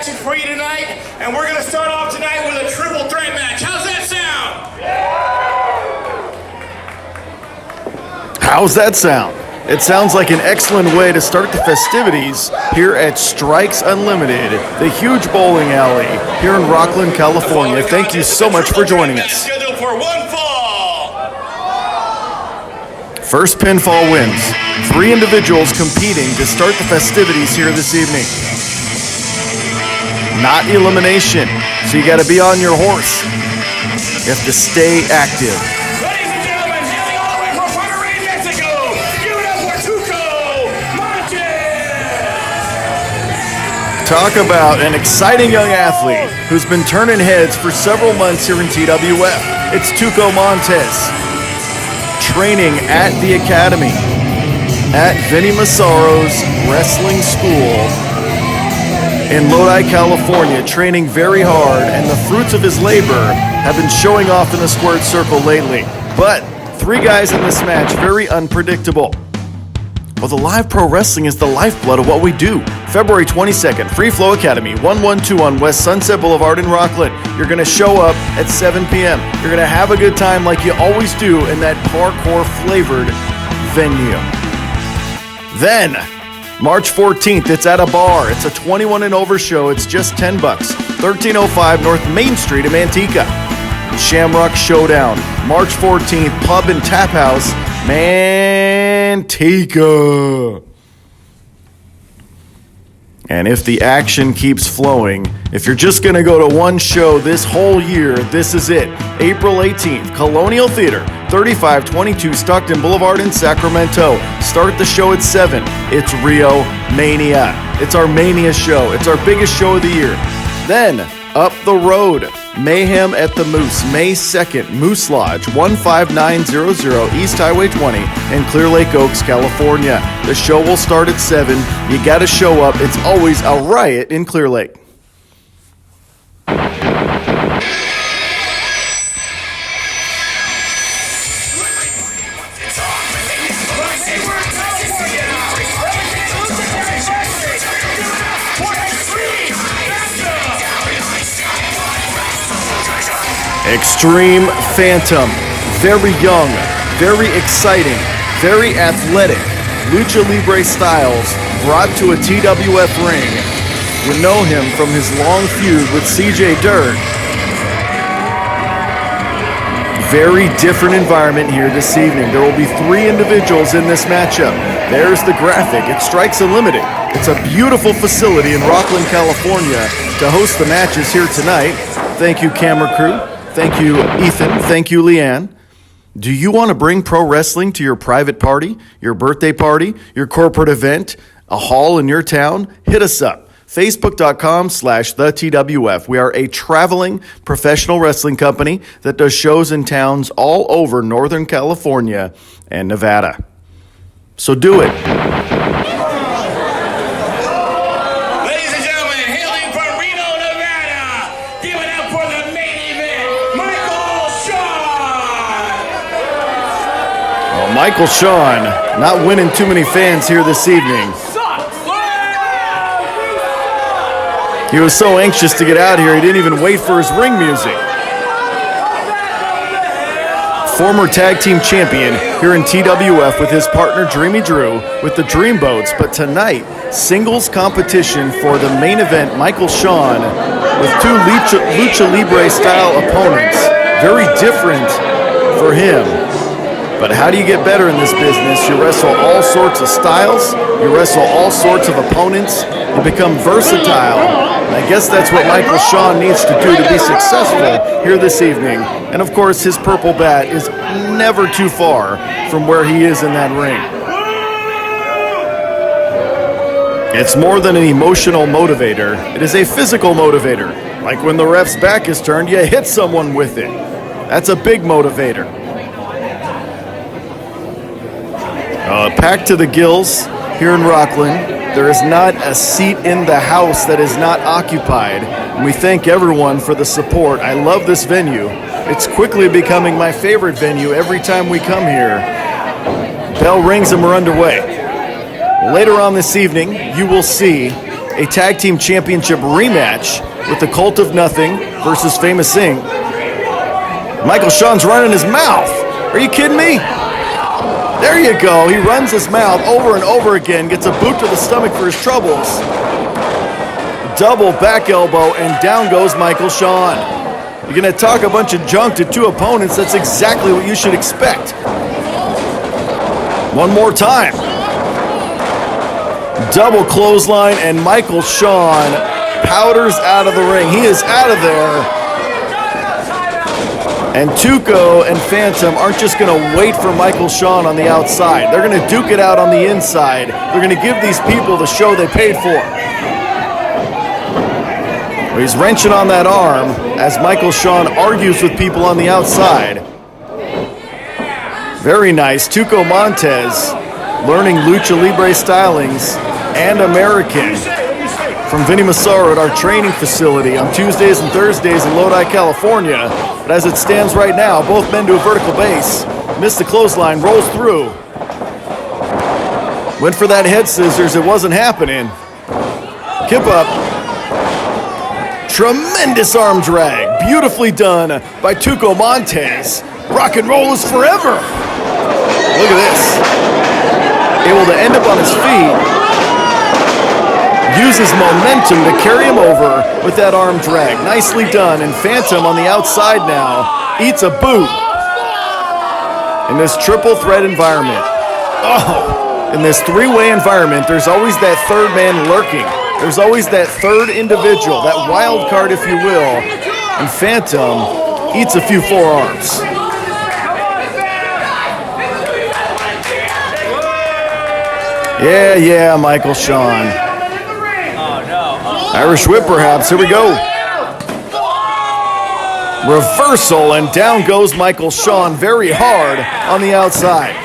action for you tonight, and we're going to start off tonight with a triple threat match. How's that sound? How's that sound? It sounds like an excellent way to start the festivities here at Strikes Unlimited, the huge bowling alley here in Rockland, California. Thank you so much for joining us. Scheduled for one fall. First pinfall wins. 3 individuals competing to start the festivities here this evening. Not elimination, so you got to be on your horse. You have to stay active. Ladies and gentlemen, hailing all the way from Monterrey, Mexico, give it up for Tuko, Montes. Talk about an exciting young athlete who's been turning heads for several months here in TWF. It's Tuko Montes, training at the academy at Vinny Massaro's wrestling school in Lodi, California, training very hard, and the fruits of his labor have been showing off in the squared circle lately. But 3 guys in this match, very unpredictable. Well, the live pro wrestling is the lifeblood of what we do. February 22nd, Free Flow Academy, 112 on West Sunset Boulevard in Rockland. You're going to show up at 7 p.m. You're going to have a good time like you always do in that parkour-flavored venue. Then, March 14th, it's at a bar. It's a 21 and over show. It's just $10. 1305 North Main Street in Manteca. Shamrock Showdown. March 14th, Pub and Tap House, Manteca. And if the action keeps flowing, if you're just going to go to one show this whole year, this is it. April 18th, Colonial Theater, 3522 Stockton Boulevard in Sacramento. Start the show at 7. It's Rio Mania. It's our Mania show. It's our biggest show of the year. Then, up the road, Mayhem at the Moose, May 2nd, Moose Lodge, 15900 East Highway 20 in Clear Lake Oaks, California. The show will start at 7. You got to show up. It's always a riot in Clear Lake. Extreme Phantom, very young, very exciting, very athletic, Lucha Libre styles brought to a TWF ring. You know him from his long feud with CJ Dirt. Very different environment here this evening. There will be 3 individuals in this matchup. There's the graphic. It Strikes Unlimited. It's a beautiful facility in Rockland, California to host the matches here tonight. Thank you, camera crew. Thank you, Ethan. Thank you, Leanne. Do you want to bring pro wrestling to your private party, your birthday party, your corporate event, a hall in your town? Hit us up. Facebook.com/TheTWF. We are a traveling professional wrestling company that does shows in towns all over Northern California and Nevada. So do it. Michael Shawn, not winning too many fans here this evening. He was so anxious to get out here, he didn't even wait for his ring music. Former tag team champion here in TWF with his partner Dreamy Drew with the Dreamboats, but tonight, singles competition for the main event, Michael Shawn with 2 Lucha Libre style opponents. Very different for him. But how do you get better in this business? You wrestle all sorts of styles. You wrestle all sorts of opponents. You become versatile. And I guess that's what Michael Shawn needs to do to be successful here this evening. And of course, his purple bat is never too far from where he is in that ring. It's more than an emotional motivator. It is a physical motivator. Like when the ref's back is turned, you hit someone with it. That's a big motivator. Packed to the gills here in Rockland. There is not a seat in the house that is not occupied. And we thank everyone for the support. I love this venue. It's quickly becoming my favorite venue every time we come here. Bell rings and we're underway. Later on this evening, you will see a tag team championship rematch with the Cult of Nothing versus Famous Inc. Michael Shawn's running his mouth. Are you kidding me? There you go. He runs his mouth over and over again, gets a boot to the stomach for his troubles. Double back elbow, and down goes Michael Shawn. You're going to talk a bunch of junk to two opponents. That's exactly what you should expect. One more time. Double clothesline, and Michael Shawn powders out of the ring. He is out of there. And Tuko and Phantom aren't just going to wait for Michael Shawn on the outside. They're going to duke it out on the inside. They're going to give these people the show they paid for. Well, he's wrenching on that arm as Michael Shawn argues with people on the outside. Very nice. Tuko Montes learning Lucha Libre stylings and American from Vinny Massaro at our training facility on Tuesdays and Thursdays in Lodi, California. But as it stands right now, both men do a vertical base. Missed the clothesline, rolls through. Went for that head scissors, it wasn't happening. Kip up. Tremendous arm drag. Beautifully done by Tuko Montes. Rock and roll is forever. Look at this. Able to end up on his feet. Uses momentum to carry him over with that arm drag. Nicely done. And Phantom on the outside now eats a boot in this triple threat environment. Oh, in this three-way environment, there's always that third man lurking. There's always that third individual, that wild card, if you will. And Phantom eats a few forearms. Yeah, Michael Shawn. Irish whip, perhaps. Here we go. Reversal, and down goes Michael Shawn very hard on the outside.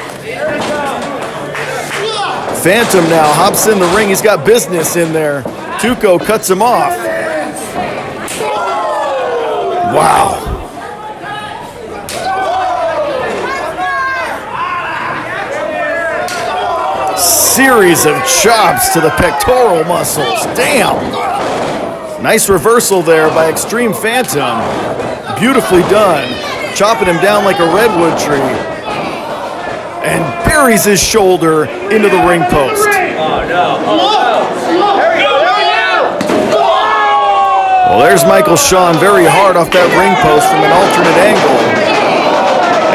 Phantom now hops in the ring. He's got business in there. Tuko cuts him off. Wow. Series of chops to the pectoral muscles. Damn. Nice reversal there by Extreme Phantom. Beautifully done. Chopping him down like a redwood tree. And buries his shoulder into the ring post. Well, there's Michael Shawn very hard off that ring post from an alternate angle.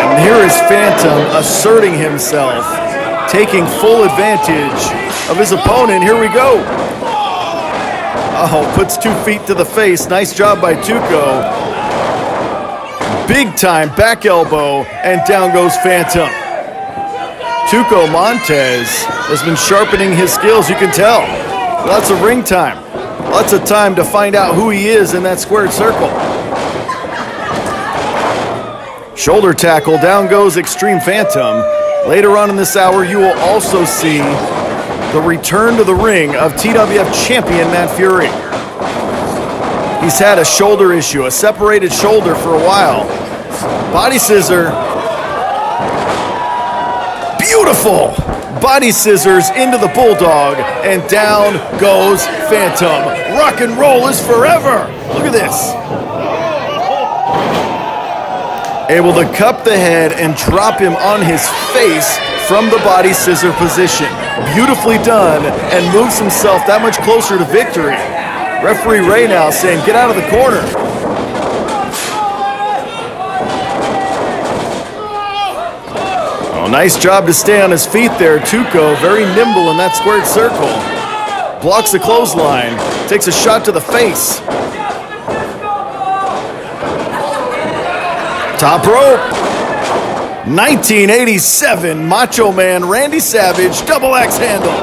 And here is Phantom asserting himself, taking full advantage of his opponent. Here we go. Oh, puts 2 feet to the face. Nice job by Tuko. Big time back elbow, and down goes Phantom. Tuko Montes has been sharpening his skills, you can tell. Lots of ring time. Lots of time to find out who he is in that squared circle. Shoulder tackle, down goes Extreme Phantom. Later on in this hour, you will also see the return to the ring of TWF champion Matt Fury. He's had a shoulder issue, a separated shoulder for a while. Body scissor. Beautiful! Body scissors into the Bulldog, and down goes Phantom. Rock and roll is forever! Look at this. Able to cup the head and drop him on his face from the body scissor position. Beautifully done, and moves himself that much closer to victory. Referee Ray now saying, get out of the corner. Oh, nice job to stay on his feet there. Tuko, very nimble in that squared circle. Blocks the clothesline, takes a shot to the face. Top rope. 1987 Macho Man Randy Savage double axe handle.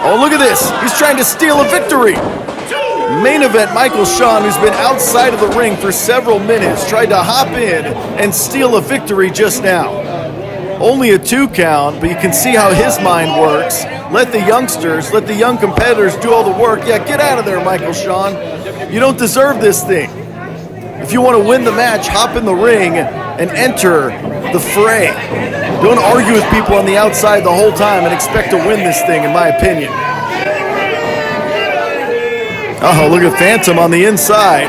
Oh, look at this. He's trying to steal a victory. Main event Michael Shawn, who's been outside of the ring for several minutes, tried to hop in and steal a victory just now. Only a 2 count, but you can see how his mind works. Let the youngsters, let the young competitors do all the work. Yeah, get out of there, Michael Shawn. You don't deserve this thing. If you want to win the match, hop in the ring and enter the fray. Don't argue with people on the outside the whole time and expect to win this thing, in my opinion. Oh, look at Phantom on the inside.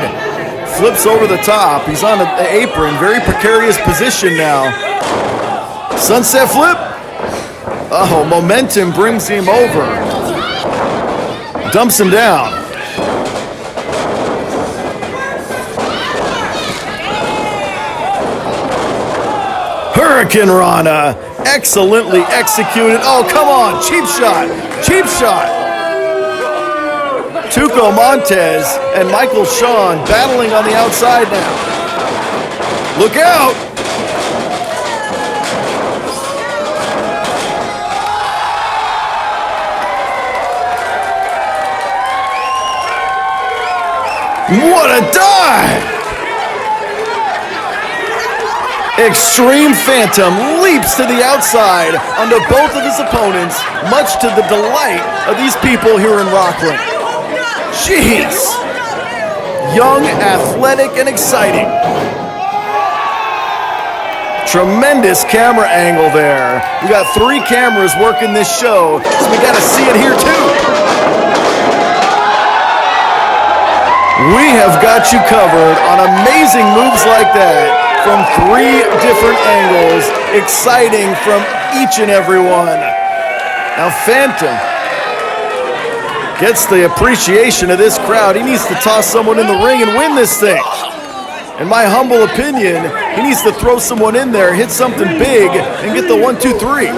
Flips over the top. He's on the apron. Very precarious position now. Sunset flip. Oh, momentum brings him over. Dumps him down. Hurricane Rana. Excellently executed. Oh, come on. Cheap shot. Cheap shot. Tuko Montes and Michael Shawn battling on the outside now. Look out. What a dive! Extreme Phantom leaps to the outside onto both of his opponents, much to the delight of these people here in Rockland. Jeez! Young, athletic, and exciting. Tremendous camera angle there. We got 3 cameras working this show, so we gotta see it here too. We have got you covered on amazing moves like that from 3 different angles, exciting from each and every one. Now Phantom gets the appreciation of this crowd. He needs to toss someone in the ring and win this thing. In my humble opinion, he needs to throw someone in there, hit something big, and get the 1, 2, 3.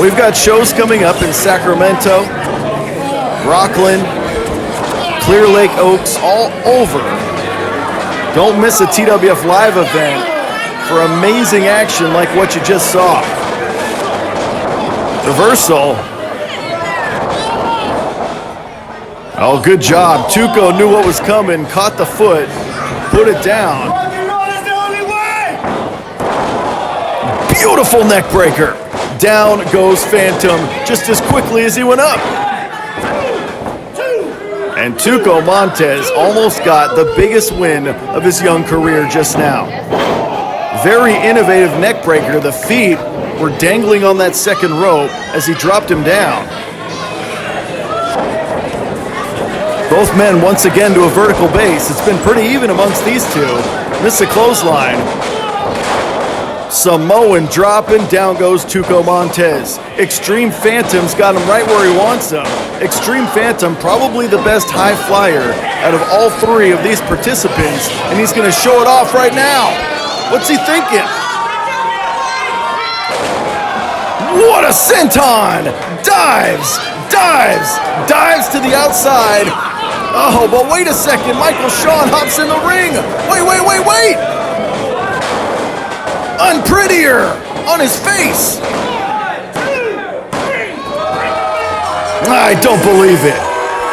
We've got shows coming up in Sacramento, Rockland, Clear Lake Oaks, all over. Don't miss a TWF live event for amazing action like what you just saw. Reversal. Oh, good job. Tuko knew what was coming, caught the foot, put it down. Beautiful neck breaker. Down goes Phantom just as quickly as he went up. And Tuko Montes almost got the biggest win of his young career just now. Very innovative neck breaker. The feet were dangling on that second rope as he dropped him down. Both men once again to a vertical base. It's been pretty even amongst these two. Miss a clothesline. Samoan dropping, down goes Tuko Montes. Extreme Phantom's got him right where he wants him. Extreme Phantom, probably the best high flyer out of all 3 of these participants, and he's gonna show it off right now. What's he thinking? What a senton! Dives, dives, dives to the outside. Oh, but wait a second, Michael Shawn hops in the ring. Wait, wait, wait, wait! Unprettier on his face. I don't believe it.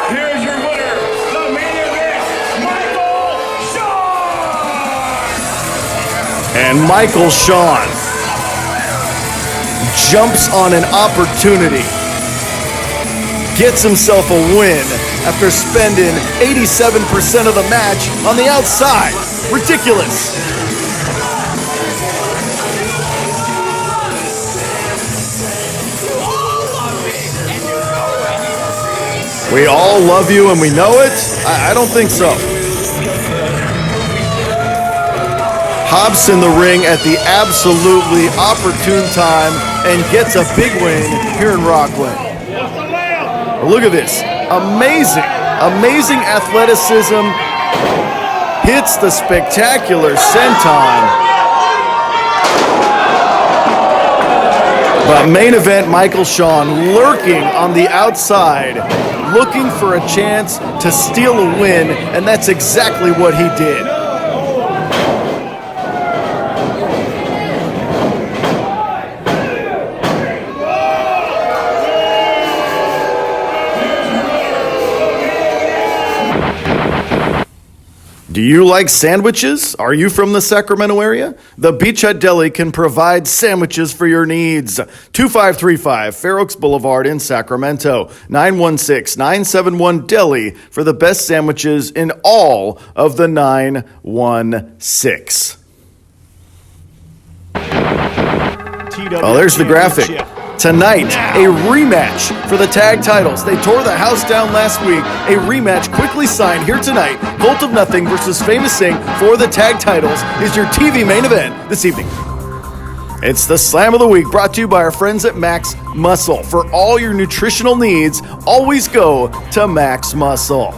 Here's your winner, the main event, Michael Shawn! And Michael Shawn jumps on an opportunity. Gets himself a win after spending 87% of the match on the outside. Ridiculous. We all love you and we know it? I don't think so. Hobbs in the ring at the absolutely opportune time and gets a big win here in Rockland. Look at this. Amazing, amazing athleticism. Hits the spectacular senton. But main event, Michael Shawn lurking on the outside, looking for a chance to steal a win, and that's exactly what he did. Do you like sandwiches? Are you from the Sacramento area? The Beach Hut Deli can provide sandwiches for your needs. 2535 Fair Oaks Boulevard in Sacramento. 916-971-DELI for the best sandwiches in all of the 916. Oh, there's the graphic. Tonight, a rematch for the tag titles. They tore the house down last week. A rematch quickly signed here tonight. Cult of Nothing versus Famous Singh for the tag titles is your TV main event this evening. It's the Slam of the Week, brought to you by our friends at Max Muscle. For all your nutritional needs, always go to Max Muscle.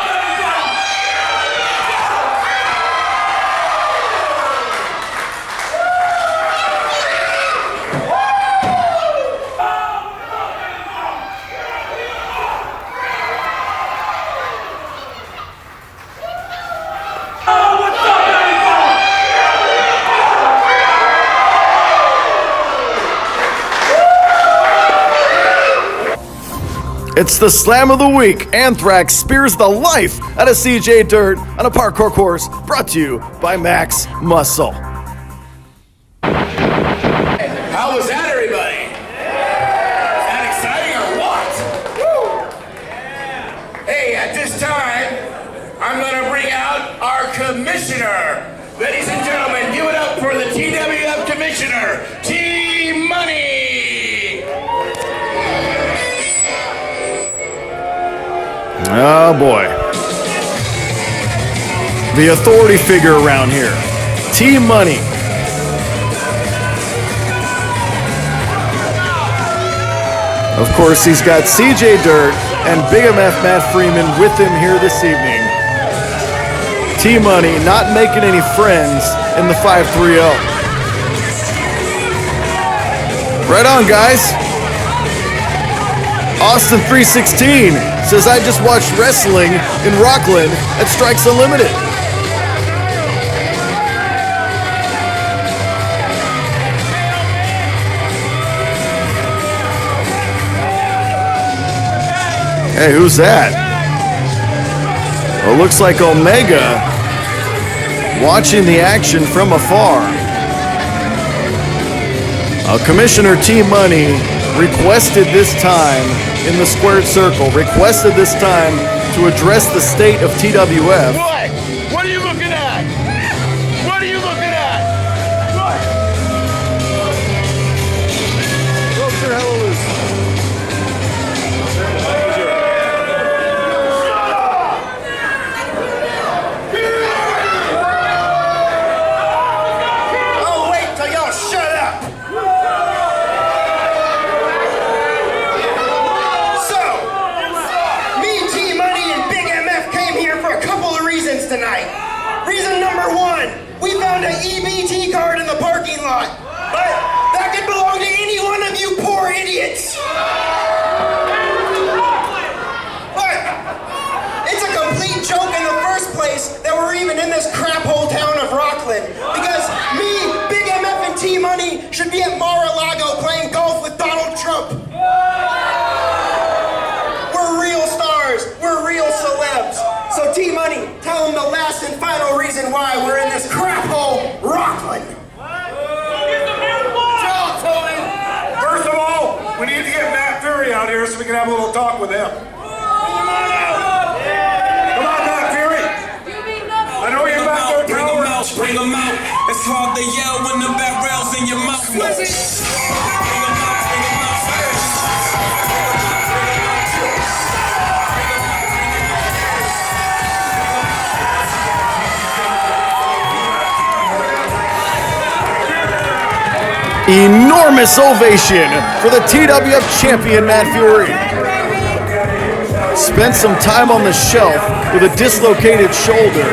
It's the Slam of the Week. Anthrax spears the life out of CJ Dirt on a parkour course, brought to you by Max Muscle. How was that, everybody? Is that exciting or what? Hey, at this time, I'm going to bring out our commissioner. Ladies and gentlemen, give it up for the TWF commissioner, T-Money. Oh boy. The authority figure around here. T-Money. Of course, he's got CJ Dirt and Big MF Matt Freeman with him here this evening. T-Money not making any friends in the 530. Right on, guys. Austin 316 says, I just watched wrestling in Rockland at Strikes Unlimited. Hey, who's that? Well, it looks like Omega watching the action from afar. Commissioner T-Money requested this time in the squared circle, requested this time to address the state of TWF. What? What are you looking at? What are you looking at? What? Ropes are hella loose. Oh, wait till y'all shut up. Tonight. Reason number one, we found an EBT card in the parking lot, but that could belong to any one of you poor idiots. But it's a complete joke in the first place that we're even in this crap hole town of Rockland, because me, Big MF, and T-Money should be at Mar-a-Lago playing golf with Donald Trump. We're real stars. We're real celebs. So T-Money, tell them the last and final reason why we're in this crap hole, Rockland. First of all, we need to get Matt Fury out here so we can have a little talk with him. Come on, Matt Fury. I know you're back there, Bring them out. It's hard to yell when the barrel's in your mouth. Enormous ovation for the TWF champion, Matt Fury. Spent some time on the shelf with a dislocated shoulder,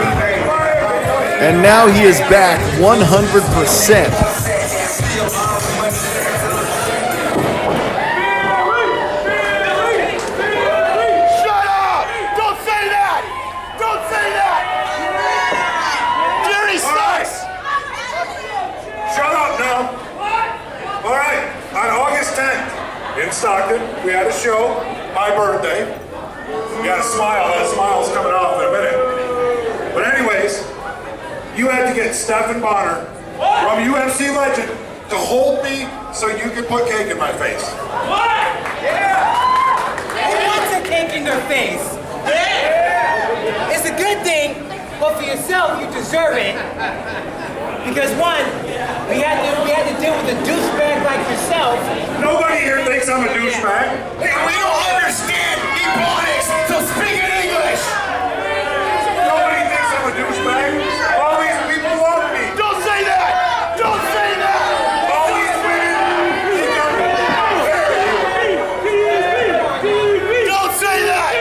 and now he is back 100%. Shut up! Don't say that! Don't say that! Fury sucks! Shut up now. All right, on August 10th in Stockton, we had a show, my birthday. You got a smile, that smile's coming off in a minute. But anyways, you had to get Stephen Bonner from UFC Legend to hold me so you could put cake in my face. What? Yeah! Who wants a cake in their face? Yeah! It's a good thing, but for yourself, you deserve it. Because one, We had to deal with a douchebag like yourself. Nobody here thinks I'm a douchebag. Hey, we don't understand Ebonics, so speak in English! Nobody thinks I'm a douchebag. All these people love me. Don't say that! Don't say that! All these women think I'm Don't say that!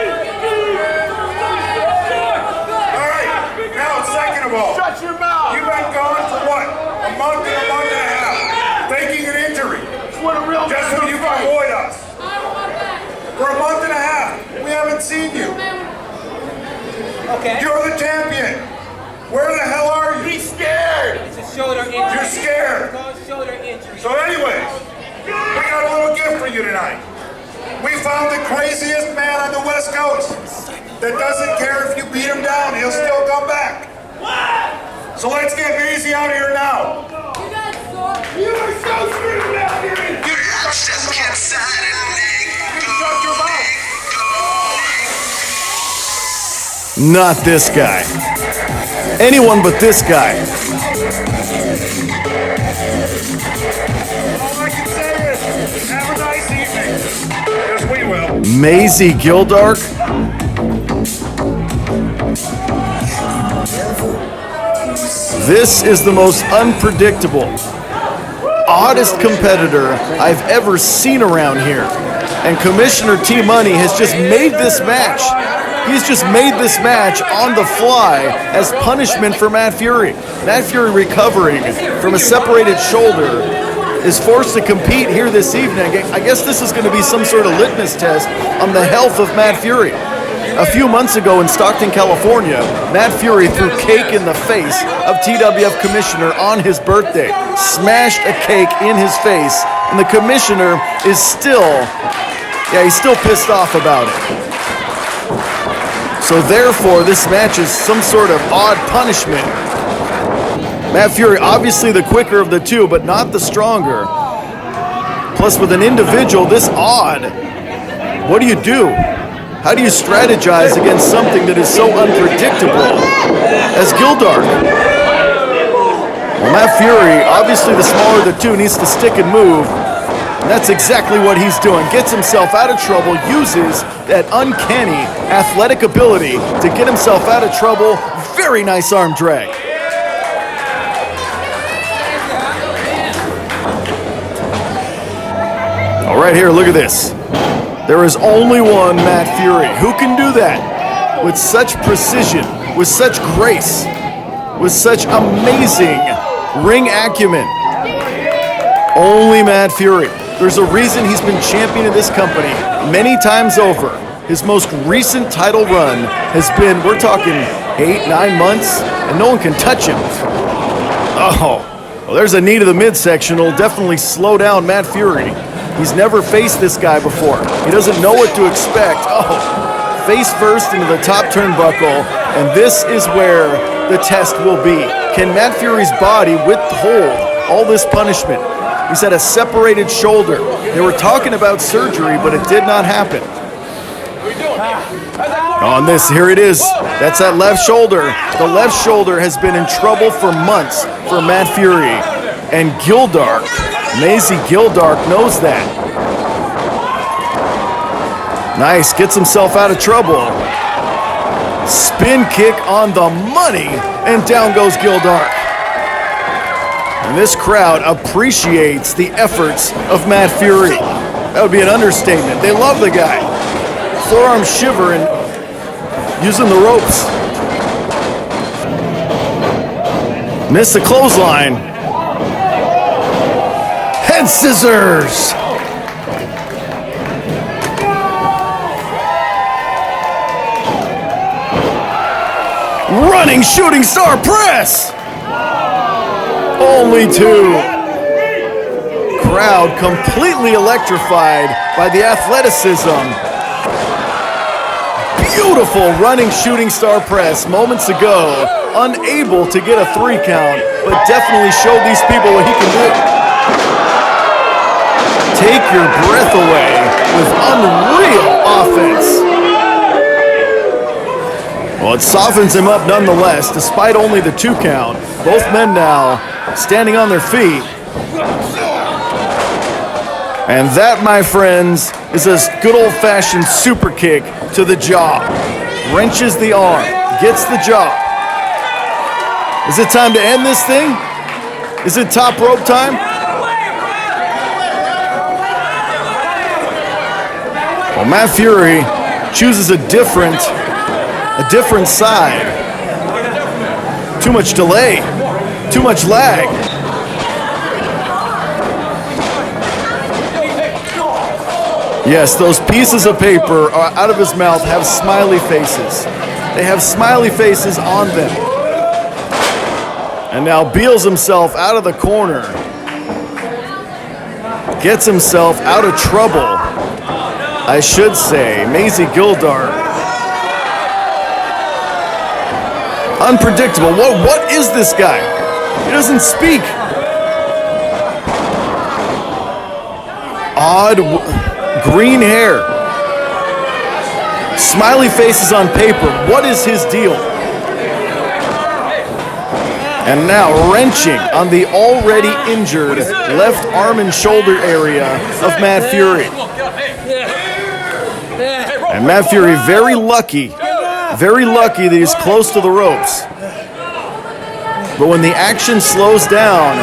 All right, now second of all, Shut your mouth! you've been gone for what? A month and a half, faking an injury. What a real Just so you can avoid us. For a month and a half, we haven't seen you. Okay. You're the champion. Where the hell are you? He's scared! It's a shoulder injury. You're scared. It's called shoulder injury. So anyways, we got a little gift for you tonight. We found the craziest man on the West Coast that doesn't care if you beat him down, he'll still come back. So let's get Maisie out here now. You are so screwed out here! You shut your mouth. Not this guy. Anyone but this guy. All I can say is, have a nice evening. Yes, we will. Maisie Gildark? This is the most unpredictable, oddest competitor I've ever seen around here. And Commissioner T-Money has just made this match. He's just made this match on the fly as punishment for Matt Fury. Matt Fury, recovering from a separated shoulder, is forced to compete here this evening. I guess this is going to be some sort of litmus test on the health of Matt Fury. A few months ago in Stockton, California, Matt Fury threw cake in the face of TWF Commissioner on his birthday, smashed a cake in his face, and the Commissioner is he's still pissed off about it. So therefore, this match is some sort of odd punishment. Matt Fury, obviously the quicker of the two, but not the stronger. Plus, with an individual this odd, what do you do? How do you strategize against something that is so unpredictable as Gildark? Well, Matt Fury, obviously the smaller of the two, needs to stick and move. And that's exactly what he's doing. Gets himself out of trouble, uses that uncanny athletic ability to get himself out of trouble. Very nice arm drag. All right, here, look at this. There is only one Matt Fury who can do that with such precision, with such grace, with such amazing ring acumen. Only Matt Fury. There's a reason he's been champion of this company many times over. His most recent title run has been, we're talking 8-9 months, and no one can touch him. Oh, well, there's a knee to the midsection. It'll definitely slow down Matt Fury. He's never faced this guy before. He doesn't know what to expect. Oh, face first into the top turnbuckle, and this is where the test will be. Can Matt Fury's body withhold all this punishment? He's had a separated shoulder. They were talking about surgery, but it did not happen. On this, here it is. That's that left shoulder. The left shoulder has been in trouble for months for Matt Fury. And Gildark, Maisie Gildark, knows that. Nice, gets himself out of trouble. Spin kick on the money, and down goes Gildark. And this crowd appreciates the efforts of Matt Fury. That would be an understatement. They love the guy. Forearm shivering, using the ropes. Missed the clothesline. Head scissors. Running shooting star press. Only two. Crowd completely electrified by the athleticism. Beautiful running shooting star press moments ago. Unable to get a 3 count, but definitely showed these people what he can do. Take your breath away with unreal offense. Well, it softens him up nonetheless, despite only the 2 count. Both men now standing on their feet. And that, my friends, is a good old-fashioned super kick to the jaw. Wrenches the arm, gets the jaw. Is it time to end this thing? Is it top rope time? Well, Matt Fury chooses a different side. Too much delay, too much lag. Yes, those pieces of paper out of his mouth have smiley faces. They have smiley faces on them. And now Beals himself out of the corner. Gets himself out of trouble, I should say. Maisie Gildart. Unpredictable. What is this guy? He doesn't speak. Odd green hair. Smiley faces on paper. What is his deal? And now wrenching on the already injured left arm and shoulder area of Matt Fury. And Matt Fury very lucky that he's close to the ropes. But when the action slows down,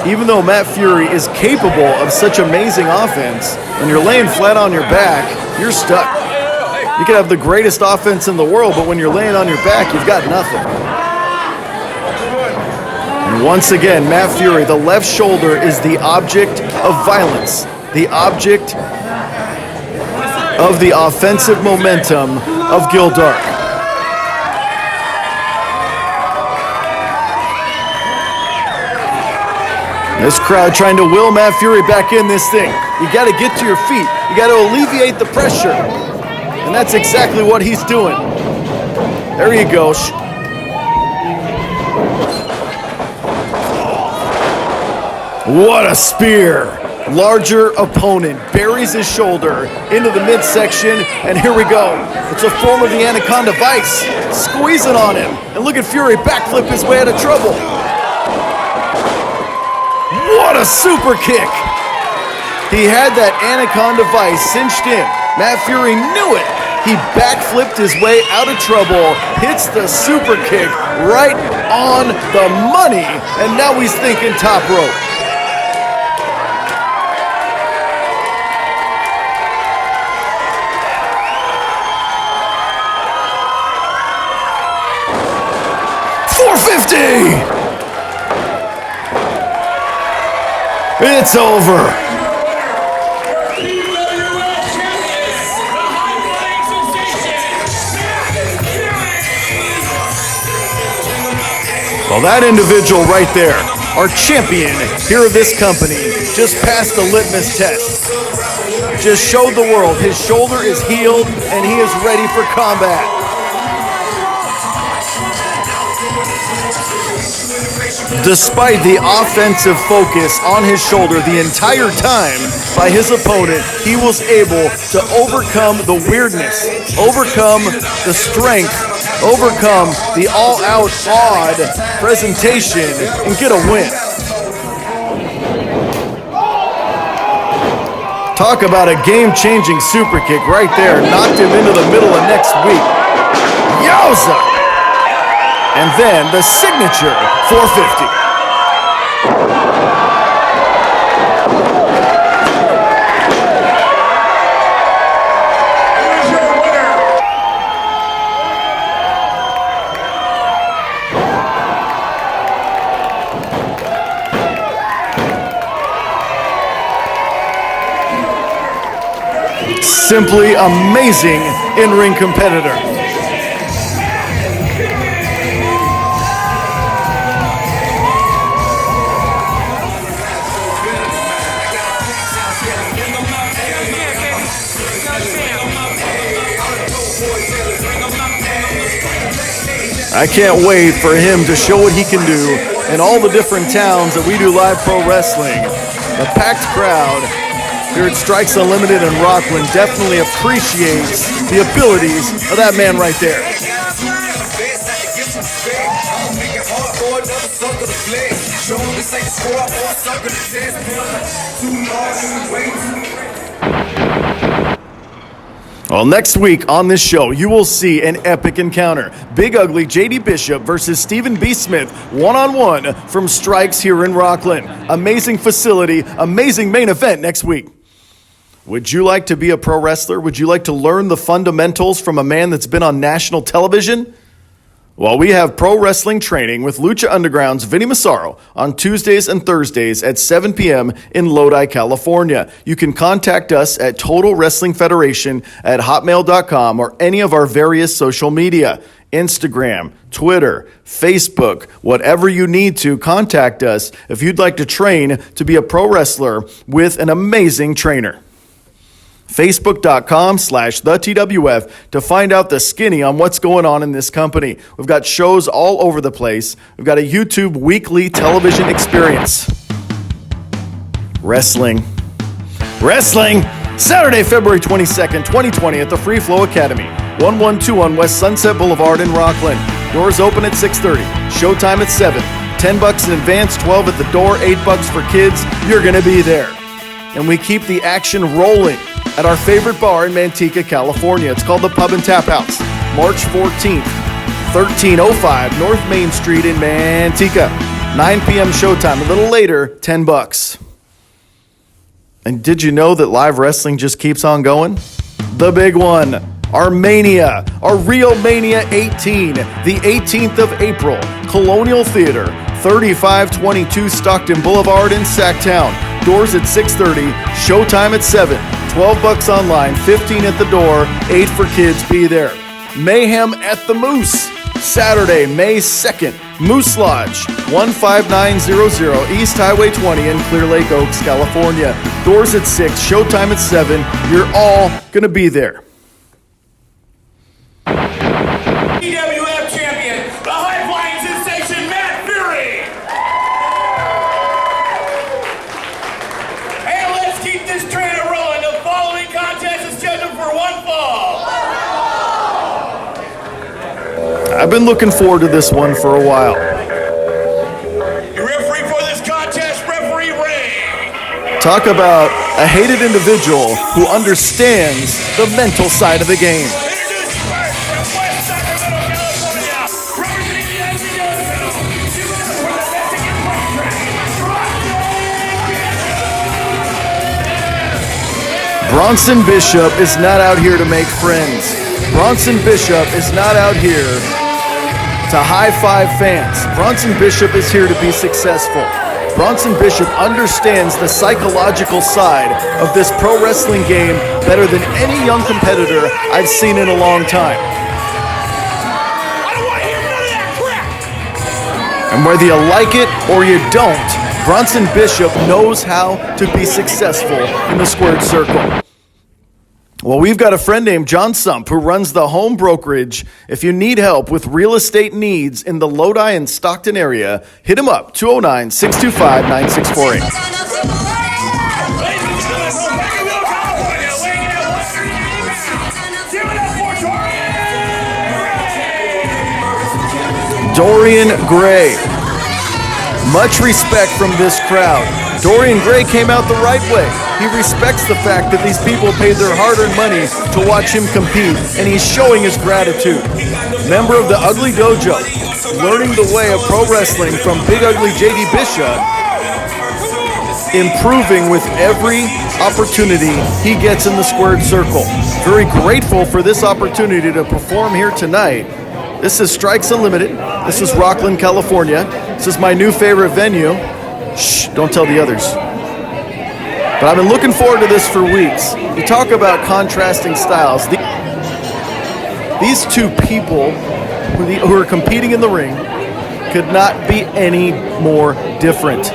even though Matt Fury is capable of such amazing offense, when you're laying flat on your back, you're stuck. You can have the greatest offense in the world, but when you're laying on your back, you've got nothing. And once again, Matt Fury, the left shoulder is the object of violence, the object of the offensive momentum of Gildart. This crowd trying to will Matt Fury back in this thing. You got to get to your feet. You got to alleviate the pressure. And that's exactly what he's doing. There you go. What a spear. Larger opponent buries his shoulder into the midsection, and here we go. It's a form of the Anaconda Vice. Squeezing on him. And look at Fury backflip his way out of trouble. What a super kick! He had that Anaconda Vice cinched in. Matt Fury knew it. He backflipped his way out of trouble, hits the super kick right on the money, and now he's thinking top rope. $450! It's over. Well, that individual right there, our champion here of this company, just passed the litmus test. Just showed the world his shoulder is healed and he is ready for combat. Despite the offensive focus on his shoulder the entire time by his opponent, he was able to overcome the weirdness, overcome the strength, overcome the all-out odd presentation, and get a win. Talk about a game-changing super kick right there. Knocked him into the middle of next week. Yowza! And then the signature 450. Simply amazing in-ring competitor. I can't wait for him to show what he can do in all the different towns that we do live pro wrestling. The packed crowd here at Strikes Unlimited in Rockland definitely appreciates the abilities of that man right there. say squat or sucker the chest, too large and way too. Well, next week on this show, you will see an epic encounter. Big Ugly JD Bishop versus Stephen B. Smith, one-on-one from Strikes here in Rockland. Amazing facility, amazing main event next week. Would you like to be a pro wrestler? Would you like to learn the fundamentals from a man that's been on national television? Well, we have pro wrestling training with Lucha Underground's Vinny Massaro on Tuesdays and Thursdays at 7 p.m. in Lodi, California. You can contact us at Total Wrestling Federation at hotmail.com or any of our various social media. Instagram, Twitter, Facebook, whatever you need to, contact us if you'd like to train to be a pro wrestler with an amazing trainer. Facebook.com/TheTWF to find out the skinny on what's going on in this company. We've got shows all over the place. We've got a YouTube weekly television experience. Wrestling. Saturday, February 22nd, 2020 at the Free Flow Academy, 1121 West Sunset Boulevard in Rockland. Doors open at 6:30. Showtime at 7. $10 in advance, 12 at the door, $8 for kids. You're going to be there. And we keep the action rolling at our favorite bar in Manteca, California. It's called the Pub and Tap House. March 14th, 1305 North Main Street in Manteca. 9 p.m. showtime. A little later, $10. And did you know that live wrestling just keeps on going? The big one, our Mania, our Real Mania 18, the 18th of April, Colonial Theater, 3522 Stockton Boulevard in Sacktown. Doors at 6:30, showtime at 7, $12 online, $15 at the door, $8 for kids. Be there. Mayhem at the Moose, Saturday, May 2nd, Moose Lodge, 15900 East Highway 20 in Clear Lake Oaks, California. Doors at 6, showtime at 7. You're all going to be there. TWF champion, the high-flying sensation, Matt Fury. And let's keep this train rolling. The following contest is scheduled for one fall. I've been looking forward to this one for a while. Your referee for this contest, Referee Ray. Talk about a hated individual who understands the mental side of the game. Introduce first from West Sacramento, California, representing the NCAA, giving us for the Mexican Plate Train, Bronson Bishop is not out here to make friends. Bronson Bishop is not out here to high-five fans. Bronson Bishop is here to be successful. Bronson Bishop understands the psychological side of this pro wrestling game better than any young competitor I've seen in a long time. I don't want to hear none of that crap. And whether you like it or you don't, Bronson Bishop knows how to be successful in the squared circle. Well, we've got a friend named John Sump who runs the home brokerage. If you need help with real estate needs in the Lodi and Stockton area, hit him up, 209-625-9648. Ladies and gentlemen, from Bakersfield, California, weighing in at 130 pounds, give it up for Dorian Gray. Much respect from this crowd. Dorian Gray came out the right way. He respects the fact that these people paid their hard-earned money to watch him compete, and he's showing his gratitude. Member of the Ugly Dojo, learning the way of pro wrestling from Big Ugly JD Bishop, improving with every opportunity he gets in the squared circle. Very grateful for this opportunity to perform here tonight. This is Strikes Unlimited. This is Rockland, California. This is my new favorite venue. Shh, don't tell the others. But I've been looking forward to this for weeks. You talk about contrasting styles. These two people who are competing in the ring could not be any more different.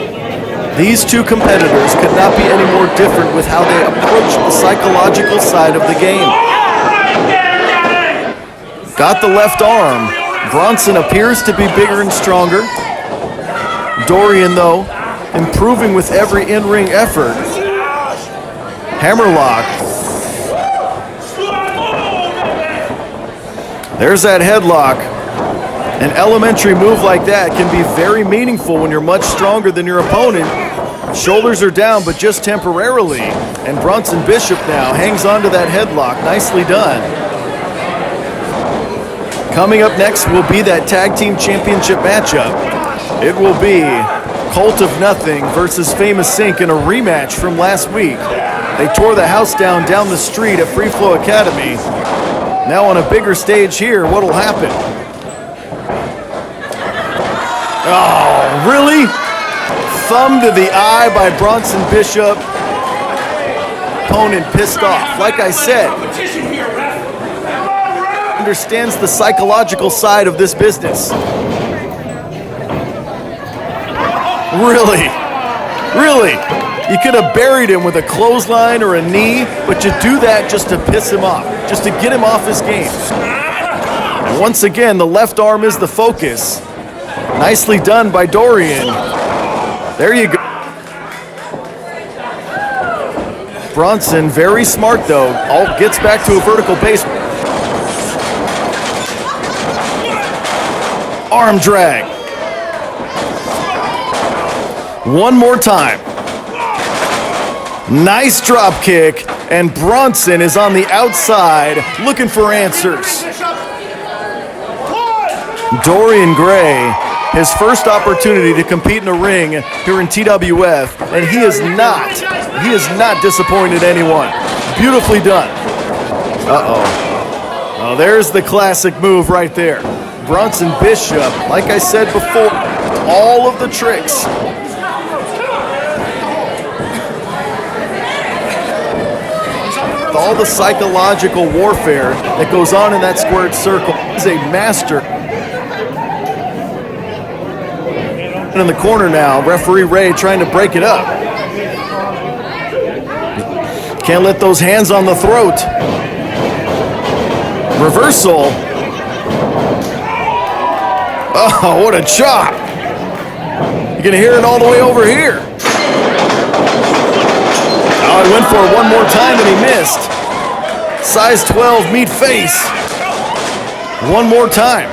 These two competitors could not be any more different with how they approach the psychological side of the game. Got the left arm. Bronson appears to be bigger and stronger. Dorian, though, improving with every in-ring effort. Hammerlock. There's that headlock. An elementary move like that can be very meaningful when you're much stronger than your opponent. Shoulders are down, but just temporarily. And Bronson Bishop now hangs on to that headlock. Nicely done. Coming up next will be that tag team championship matchup. It will be Cult of Nothing versus Famous Inc. in a rematch from last week. They tore the house down the street at Free Flow Academy. Now on a bigger stage here, what'll happen? Oh, really? Thumb to the eye by Bronson Bishop. Opponent pissed off. Like I said, understands the psychological side of this business. Really? Really? You could have buried him with a clothesline or a knee, but you do that just to piss him off, just to get him off his game. And once again, the left arm is the focus. Nicely done by Dorian. There you go. Bronson, very smart though, gets back to a vertical base. Arm drag. One more time. Nice drop kick, and Bronson is on the outside looking for answers. Dorian Gray, his first opportunity to compete in a ring here in TWF, and he has not disappointed anyone. Beautifully done. Oh, there's the classic move right there. Bronson Bishop, like I said before, all of the tricks. All the psychological warfare that goes on in that squared circle. He's a master. In the corner now, referee Ray trying to break it up. Can't let those hands on the throat. Reversal. Oh, what a chop. You're gonna hear it all the way over here. Oh, he went for it one more time and he missed. Size 12 meat face. One more time.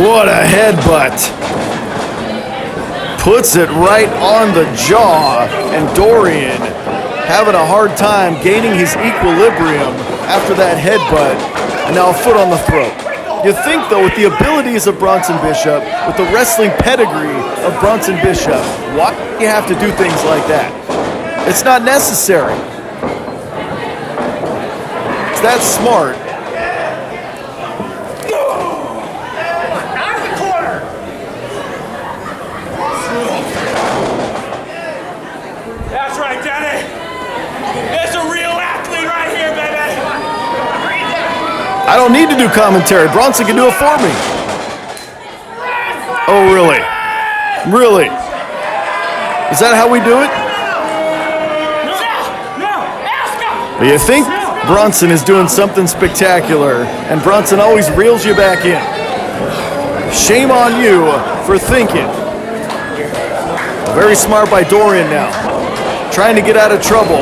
What a headbutt. Puts it right on the jaw, and Dorian having a hard time gaining his equilibrium after that headbutt, and now a foot on the throat. You think, though, with the abilities of Bronson Bishop, with the wrestling pedigree of Bronson Bishop, why do you have to do things like that? It's not necessary. It's that smart. That's right, Daddy. There's a real athlete right here, baby. I don't need to do commentary. Bronson can do it for me. Oh, really? Really? Is that how we do it? No. You think Bronson is doing something spectacular, and Bronson always reels you back in. Shame on you for thinking. Very smart by Dorian now. Trying to get out of trouble.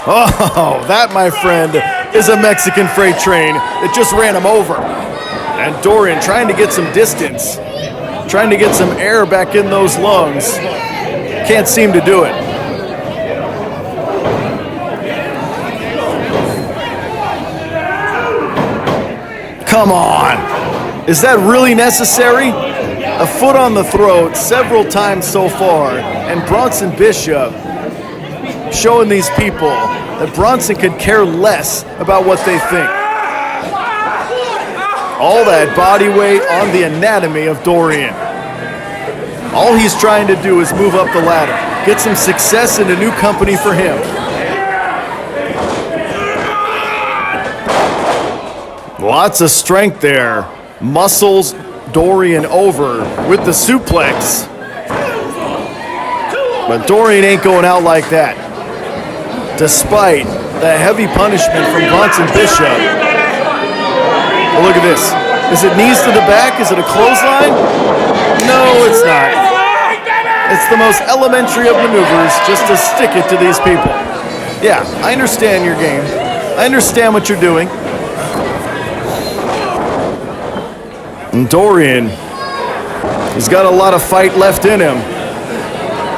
Oh, that, my friend, is a Mexican freight train that just ran him over. And Dorian trying to get some distance, trying to get some air back in those lungs. Can't seem to do it. Come on. Is that really necessary? A foot on the throat several times so far, and Bronson Bishop showing these people that Bronson could care less about what they think. All that body weight on the anatomy of Dorian. All he's trying to do is move up the ladder, get some success in a new company for him. Lots of strength there. Muscles Dorian over with the suplex. But Dorian ain't going out like that. Despite the heavy punishment from Bronson Bishop. Oh, look at this. Is it knees to the back? Is it a clothesline? No, it's not. It's the most elementary of maneuvers just to stick it to these people. Yeah, I understand your game. I understand what you're doing. And Dorian, he's got a lot of fight left in him.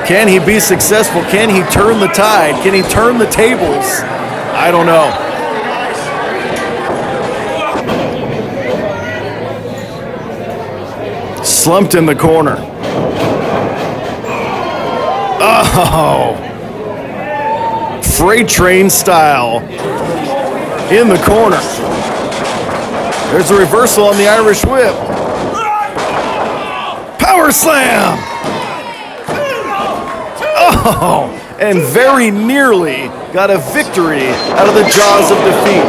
Can he be successful? Can he turn the tide? Can he turn the tables? I don't know. Slumped in the corner. Oh! Freight train style. In the corner. There's a reversal on the Irish whip. Power slam! Oh! And very nearly got a victory out of the jaws of defeat.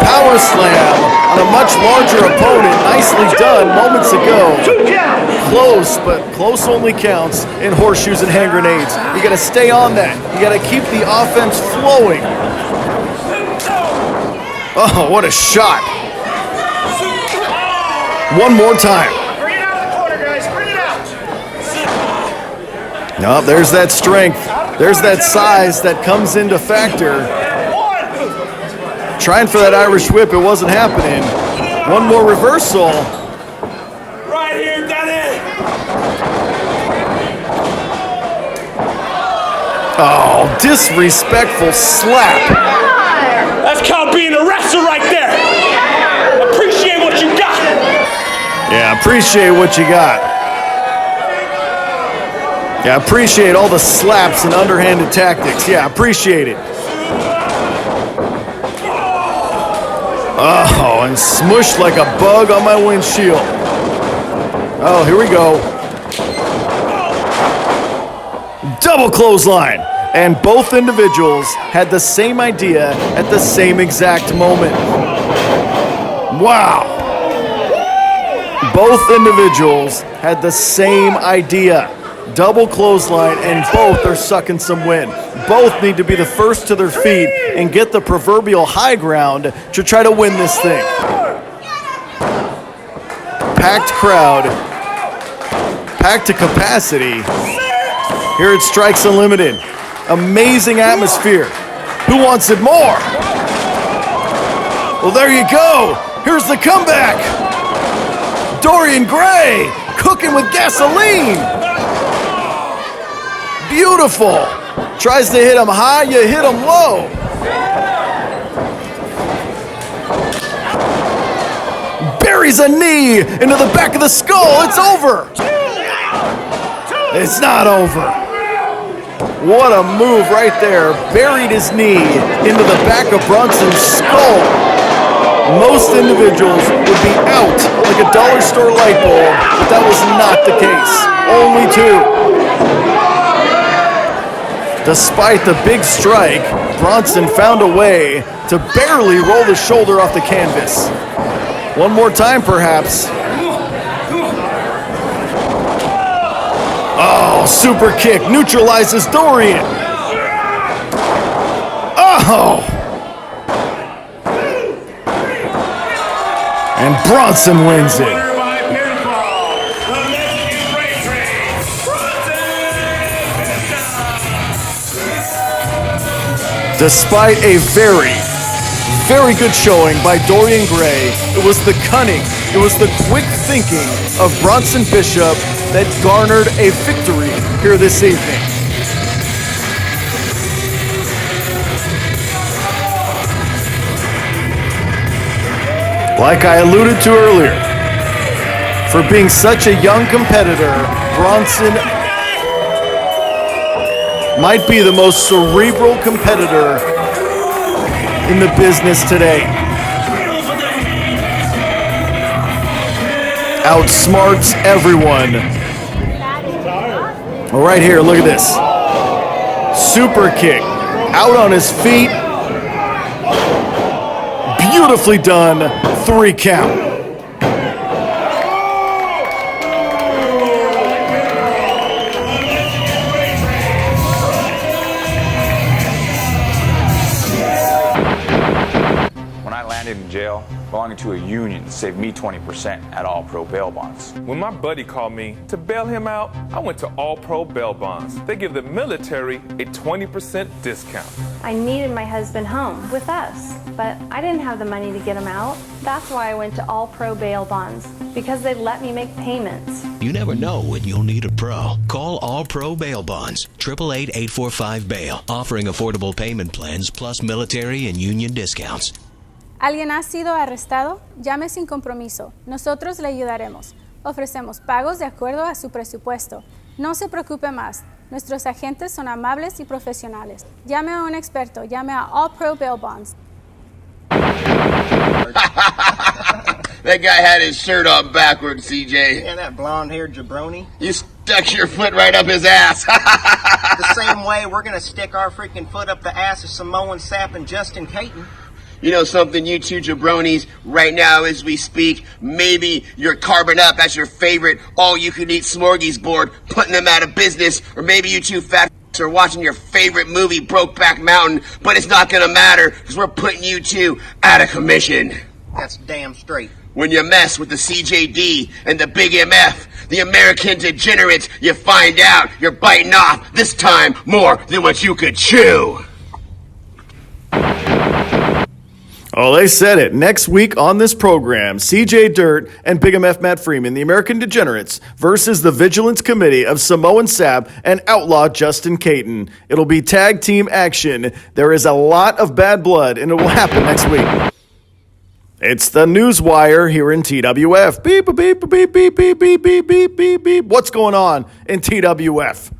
Power slam on a much larger opponent. Nicely done moments ago. Close, but close only counts in horseshoes and hand grenades. You gotta stay on that. You gotta keep the offense flowing. Oh, what a shot. One more time. Bring it out of the corner, guys. Bring it out. No, there's that strength. There's that size that comes into factor. Trying for that Irish whip, it wasn't happening. One more reversal. Right here, Daddy. Oh, disrespectful slap. That's called being a wrestler right there. Appreciate what you got. Yeah, appreciate what you got. Yeah, appreciate all the slaps and underhanded tactics. Yeah, appreciate it. Oh, and smushed like a bug on my windshield. Oh, here we go. Double clothesline. And both individuals had the same idea at the same exact moment. Wow. Both individuals had the same idea. Double clothesline, and both are sucking some wind. Both need to be the first to their feet and get the proverbial high ground to try to win this thing. Packed crowd. Packed to capacity. Here at Strikes Unlimited. Amazing atmosphere. Who wants it more? Well, there you go. Here's the comeback. Dorian Gray cooking with gasoline. Beautiful. Tries to hit him high, you hit him low. Buries a knee into the back of the skull. It's over. It's not over. What a move right there. Buried his knee into the back of Bronson's skull. Most individuals would be out like a dollar store light bulb, but that was not the case. Only two. Despite the big strike, Bronson found a way to barely roll the shoulder off the canvas. One more time, perhaps. Oh, super kick neutralizes Dorian. Oh! And Bronson wins it. Despite a very, very good showing by Dorian Gray, it was the cunning, it was the quick thinking of Bronson Bishop that garnered a victory here this evening. Like I alluded to earlier, for being such a young competitor, Bronson might be the most cerebral competitor in the business today. Outsmarts everyone. Well, right here, look at this. Super kick. Out on his feet. Beautifully done. 3 count. When I landed stranded in jail, belonging to a union saved me 20% at All Pro Bail Bonds. When my buddy called me to bail him out, I went to All Pro Bail Bonds. They give the military a 20% discount. I needed my husband home with us, but I didn't have the money to get him out. That's why I went to All Pro Bail Bonds, because they let me make payments. You never know when you'll need a pro. Call All Pro Bail Bonds, 888-845-BAIL, offering affordable payment plans plus military and union discounts. ¿Alguien ha sido arrestado? Llame sin compromiso. Nosotros le ayudaremos. Ofrecemos pagos de acuerdo a su presupuesto. No se preocupe más. Nuestros agentes son amables y profesionales. Llame a un experto. Llame a All Pro Bail Bonds. That guy had his shirt on backwards, CJ. Yeah, that blonde-haired jabroni. You stuck your foot right up his ass. The same way we're gonna stick our freaking foot up the ass of Samoan Sap and Justin Caton. You know something, you two jabronis, right now as we speak, maybe you're carving up as your favorite all-you-can-eat smorgasbord, putting them out of business, or maybe you two fat are watching your favorite movie, Brokeback Mountain, but it's not gonna matter, because we're putting you two out of commission. That's damn straight. When you mess with the CJD and the Big MF, the American degenerates, you find out you're biting off, this time more than what you could chew. Oh, they said it. Next week on this program, CJ Dirt and Big MF Matt Freeman, the American Degenerates, versus the Vigilance Committee of Samoan Sap and Outlaw Justin Caton. It'll be tag team action. There is a lot of bad blood, and it will happen next week. It's the Newswire here in TWF. Beep, beep, beep, beep, beep, beep, beep, beep, beep, beep, beep. What's going on in TWF?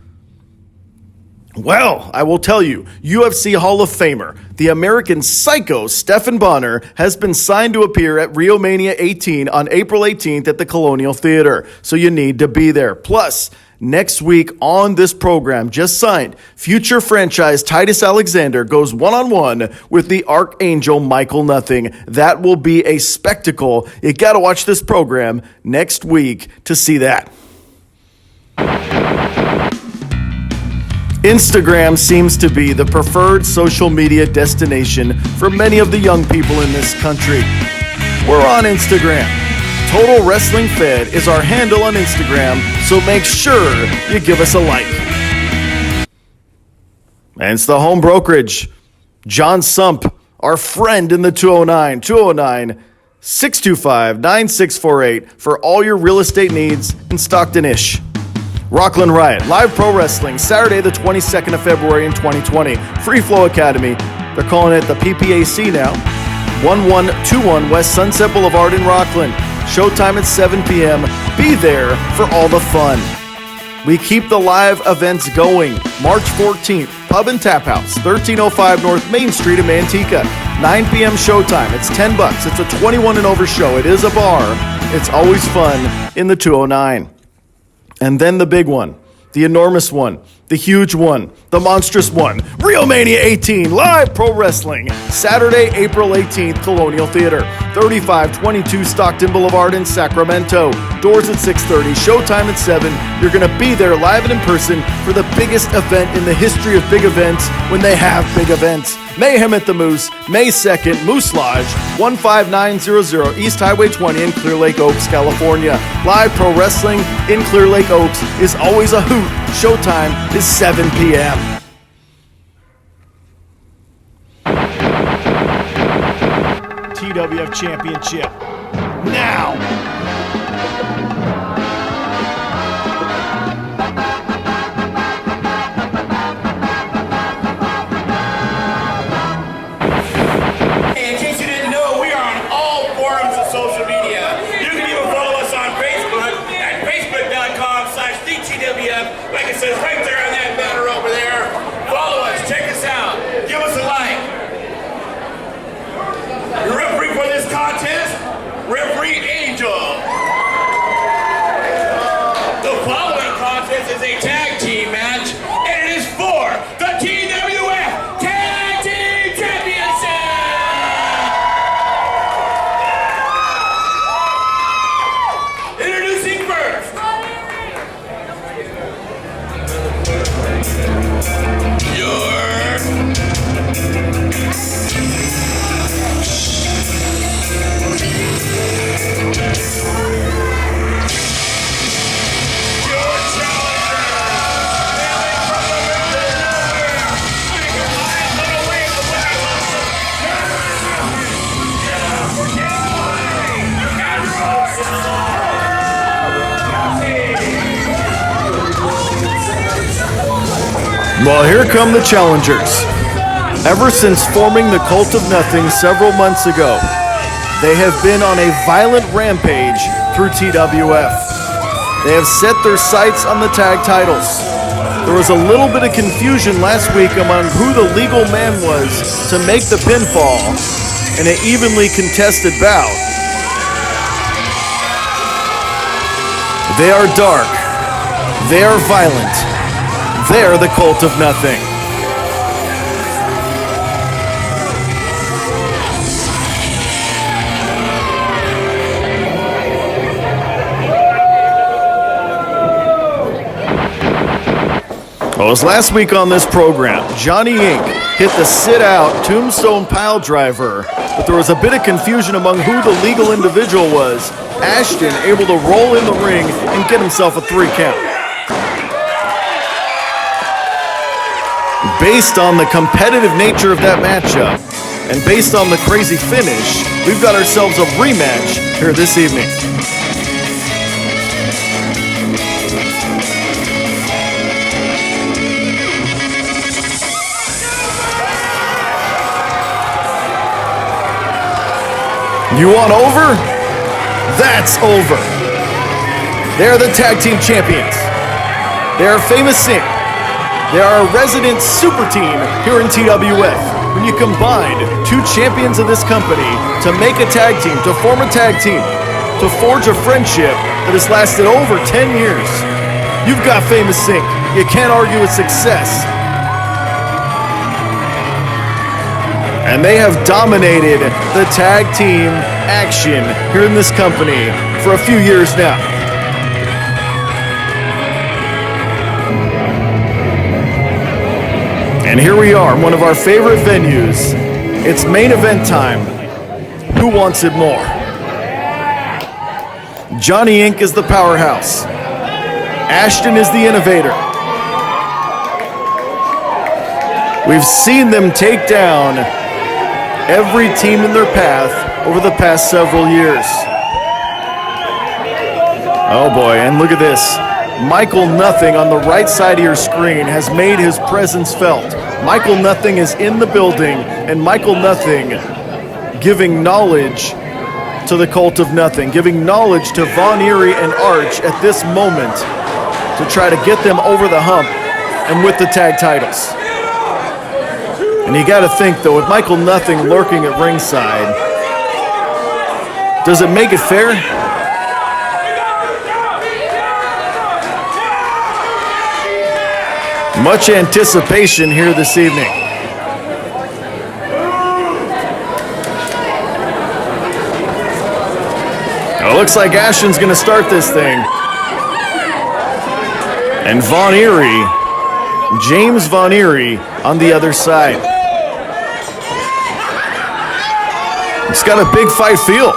Well, I will tell you, UFC Hall of Famer, the American Psycho Stephan Bonner has been signed to appear at Rio Mania 18 on April 18th at the Colonial Theater, so you need to be there. Plus, next week on this program, just signed, future franchise Titus Alexander goes one-on-one with the Archangel Michael Nothing. That will be a spectacle. You got to watch this program next week to see that. Instagram seems to be the preferred social media destination for many of the young people in this country. We're on Instagram. Total Wrestling Fed is our handle on Instagram, so make sure you give us a like. And it's the home brokerage. John Sump, our friend in the 209-625-9648 for all your real estate needs in Stockton-ish. Rockland Riot, live pro wrestling, Saturday the 22nd of February in 2020. Free Flow Academy. They're calling it the PPAC now. 1121 West Sunset Boulevard in Rockland. Showtime at 7 p.m. Be there for all the fun. We keep the live events going. March 14th, Pub and Tap House, 1305 North Main Street in Manteca. 9 p.m. showtime. It's $10. It's a 21 and over show. It is a bar. It's always fun in the 209. And then the big one, the enormous one, the huge one, the monstrous one, Rio Mania 18, live pro wrestling, Saturday, April 18th, Colonial Theater, 3522 Stockton Boulevard in Sacramento. Doors at 6:30, showtime at 7. You're going to be there live and in person for the biggest event in the history of big events when they have big events. Mayhem at the Moose, May 2nd, Moose Lodge, 15900 East Highway 20 in Clear Lake Oaks, California. Live pro wrestling in Clear Lake Oaks is always a hoot. Showtime is 7 p.m. TWF Championship. Now! Referee Angel. Well, here come the challengers. Ever since forming the Cult of Nothing several months ago, they have been on a violent rampage through TWF. They have set their sights on the tag titles. There was a little bit of confusion last week among who the legal man was to make the pinfall in an evenly contested bout. They are dark. They are violent. They're the Cult of Nothing. Well, as last week on this program, Johnny Inc. hit the sit-out tombstone pile driver, but there was a bit of confusion among who the legal individual was. Ashton able to roll in the ring and get himself a 3 count. Based on the competitive nature of that matchup, and based on the crazy finish, we've got ourselves a rematch here this evening. You want over? That's over. They're the tag team champions. They're Famous Inc. They are a resident super team here in TWF. When you combine 2 champions of this company to make a tag team, to form a tag team, to forge a friendship that has lasted over 10 years, you've got Famous Inc. You can't argue with success. And they have dominated the tag team action here in this company for a few years now. And here we are, one of our favorite venues. It's main event time. Who wants it more? Johnny Inc. is the powerhouse. Ashton is the innovator. We've seen them take down every team in their path over the past several years. Oh boy, and look at this. Michael Nothing on the right side of your screen has made his presence felt. Michael Nothing is in the building, and Michael Nothing giving knowledge to the Cult of Nothing, giving knowledge to Von Eerie and Arch at this moment to try to get them over the hump and with the tag titles. And you got to think, though, with Michael Nothing lurking at ringside, does it make it fair? Much anticipation here this evening. It looks like Ashton's going to start this thing. And Von Eerie, James Von Eerie, on the other side. It's got a big fight feel.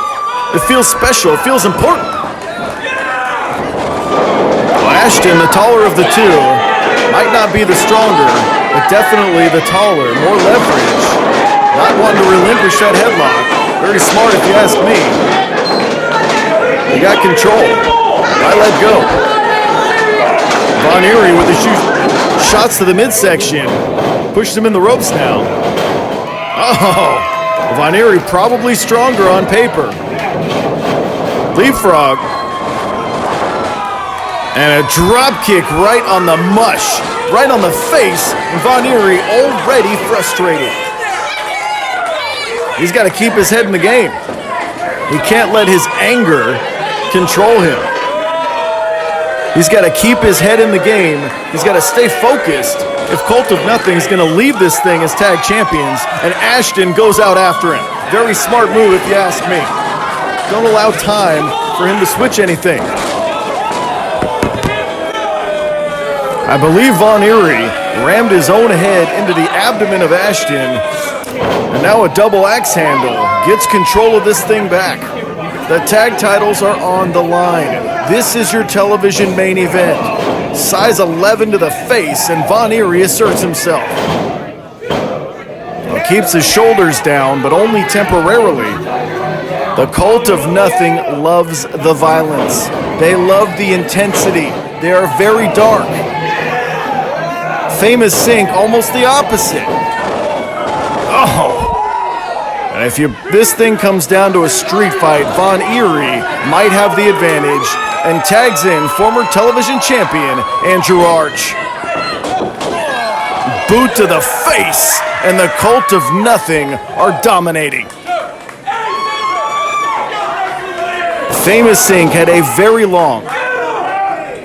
It feels special. It feels important. Well, Ashton, the taller of the two, might not be the stronger, but definitely the taller. More leverage. Not wanting to relinquish that headlock. Very smart if you ask me. He got control. Why let go? Von Eerie with the shots to the midsection. Pushes him in the ropes now. Oh! Von Eerie probably stronger on paper. Leapfrog. And a drop kick right on the mush. Right on the face. And Von Eerie already frustrated. He's got to keep his head in the game. He can't let his anger control him. He's got to keep his head in the game. He's got to stay focused if Cult of Nothing is going to leave this thing as tag champions, and Ashton goes out after him. Very smart move if you ask me. Don't allow time for him to switch anything. I believe Von Eerie rammed his own head into the abdomen of Ashton, and now a double axe handle gets control of this thing back. The tag titles are on the line. This is your television main event. Size 11 to the face, and Von Eerie asserts himself. He keeps his shoulders down, but only temporarily. The Cult of Nothing loves the violence. They love the intensity. They are very dark. Famous Sink almost the opposite. Oh. And if this thing comes down to a street fight, Von Eerie might have the advantage and tags in former television champion Andrew Arch. Boot to the face, and the Cult of Nothing are dominating. Famous Sink had a very long,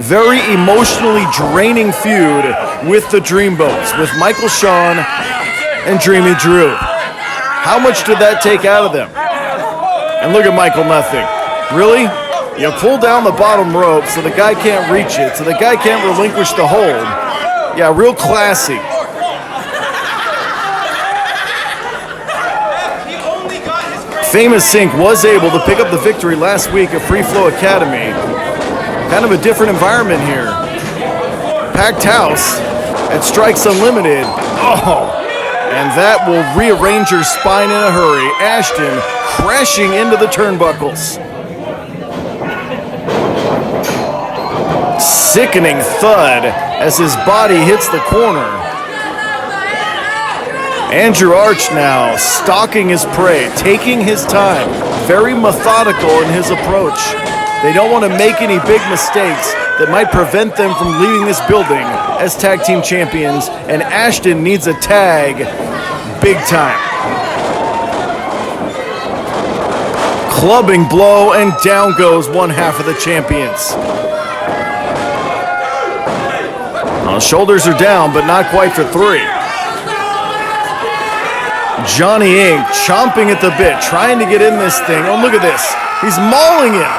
very emotionally draining feud with the Dreamboats, with Michael Shawn and Dreamy Drew. How much did that take out of them? And look at Michael Nothing. Really? You pull down the bottom rope so the guy can't reach it, so the guy can't relinquish the hold. Yeah, real classy. Famous Sink was able to pick up the victory last week at Free Flow Academy. Kind of a different environment here. Packed house at Strikes Unlimited. Oh! And that will rearrange your spine in a hurry. Ashton crashing into the turnbuckles. Sickening thud as his body hits the corner. Andrew Arch now stalking his prey, taking his time, very methodical in his approach. They don't want to make any big mistakes that might prevent them from leaving this building as tag team champions, and Ashton needs a tag big time. Clubbing blow, and down goes one half of the champions. Well, shoulders are down, but not quite for three. Johnny Ink chomping at the bit, trying to get in this thing. Oh, look at this. He's mauling him.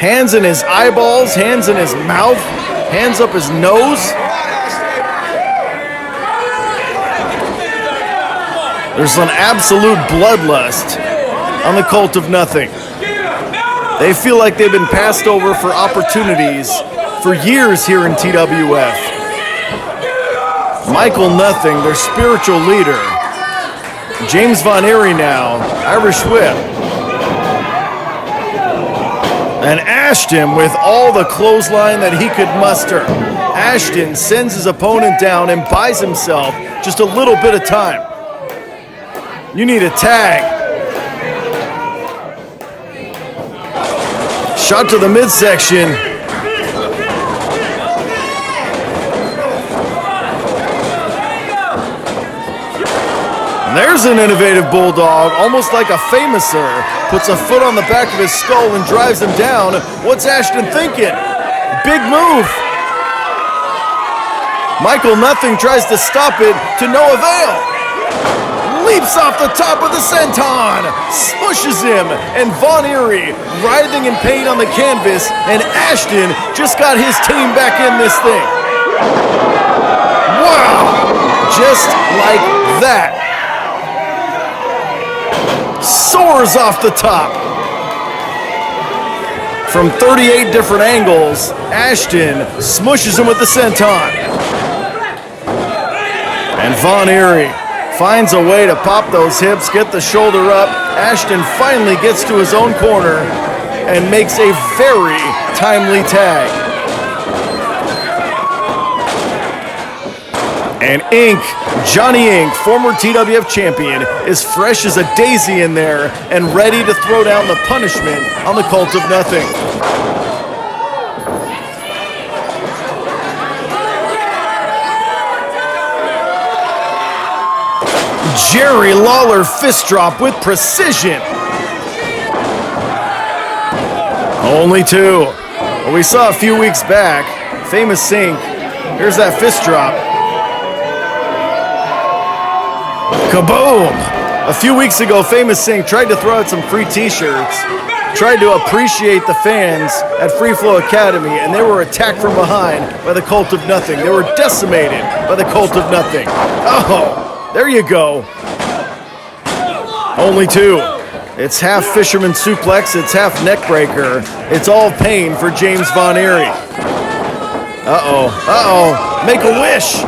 Hands in his eyeballs, hands in his mouth, hands up his nose. There's an absolute bloodlust on the Cult of Nothing. They feel like they've been passed over for opportunities for years here in TWF. Michael Nothing, their spiritual leader. James Von Eerie now, Irish Whip. And Ashton with all the clothesline that he could muster. Ashton sends his opponent down and buys himself just a little bit of time. You need a tag. Shot to the midsection. There's an innovative bulldog, almost like a famouser. Puts a foot on the back of his skull and drives him down. What's Ashton thinking? Big move. Michael Nothing tries to stop it to no avail. Leaps off the top of the senton. Smushes him. And Von Eerie writhing in pain on the canvas. And Ashton just got his team back in this thing. Wow. Just like that. Soars off the top. From 38 different angles, Ashton smushes him with the senton. And Von Eerie finds a way to pop those hips, get the shoulder up. Ashton finally gets to his own corner and makes a very timely tag. And Ink, Johnny Ink, former TWF champion, is fresh as a daisy in there and ready to throw down the punishment on the Cult of Nothing. Jerry Lawler fist drop with precision. Only two. Well, we saw a few weeks back, Famous Sink. Here's that fist drop. Kaboom! A few weeks ago, Famous Sink tried to throw out some free t-shirts, tried to appreciate the fans at Free Flow Academy, and they were attacked from behind by the Cult of Nothing. They were decimated by the Cult of Nothing. Oh, there you go. Only two. It's half fisherman suplex, it's half neck breaker. It's all pain for James Von Eerie. Uh-oh, uh-oh, make a wish.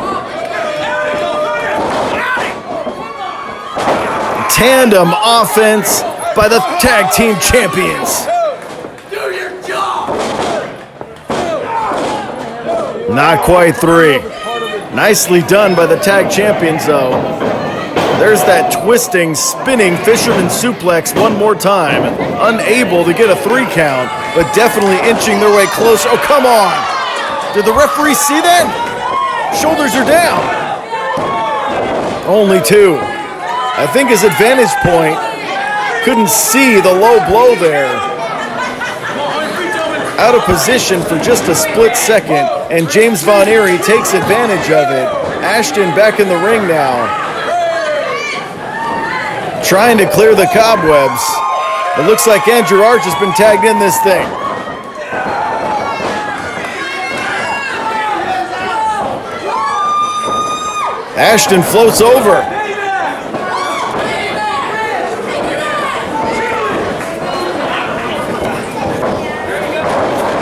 Tandem offense by the tag team champions. Not quite 3. Nicely done by the tag champions, though. There's that twisting, spinning fisherman suplex one more time. Unable to get a 3 count, but definitely inching their way close. Oh, come on! Did the referee see that? Shoulders are down. Only 2. I think his advantage point couldn't see the low blow there. Out of position for just a split second, and James Von Eerie takes advantage of it. Ashton back in the ring now, trying to clear the cobwebs. It looks like Andrew Arch has been tagged in this thing. Ashton floats over.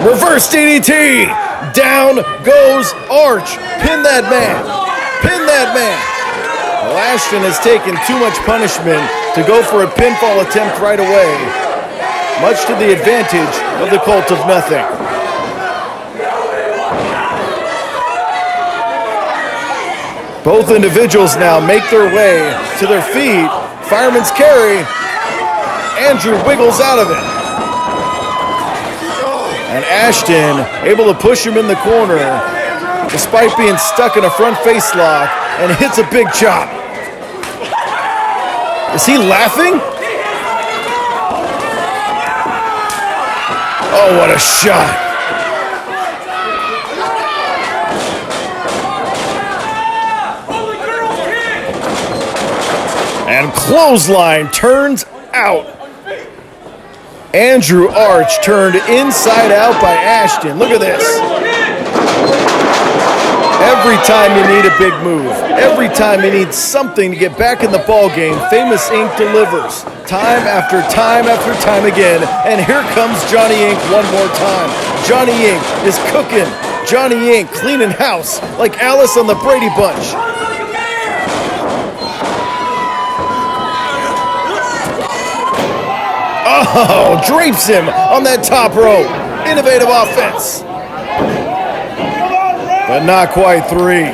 Reverse DDT! Down goes Arch. Pin that man. Pin that man. Well, Ashton has taken too much punishment to go for a pinfall attempt right away, much to the advantage of the Cult of Nothing. Both individuals now make their way to their feet. Fireman's carry. Andrew wiggles out of it. And Ashton able to push him in the corner despite being stuck in a front face lock, and hits a big chop. Is he laughing? Oh, what a shot. And clothesline turns out. Andrew Arch turned inside out by Ashton. Look at this. Every time you need a big move, every time you need something to get back in the ball game, Famous Inc. delivers time after time after time again. And here comes Johnny Inc. one more time. Johnny Inc. is cooking. Johnny Inc. cleaning house like Alice on the Brady Bunch. Oh, drapes him on that top rope. Innovative offense. But not quite 3.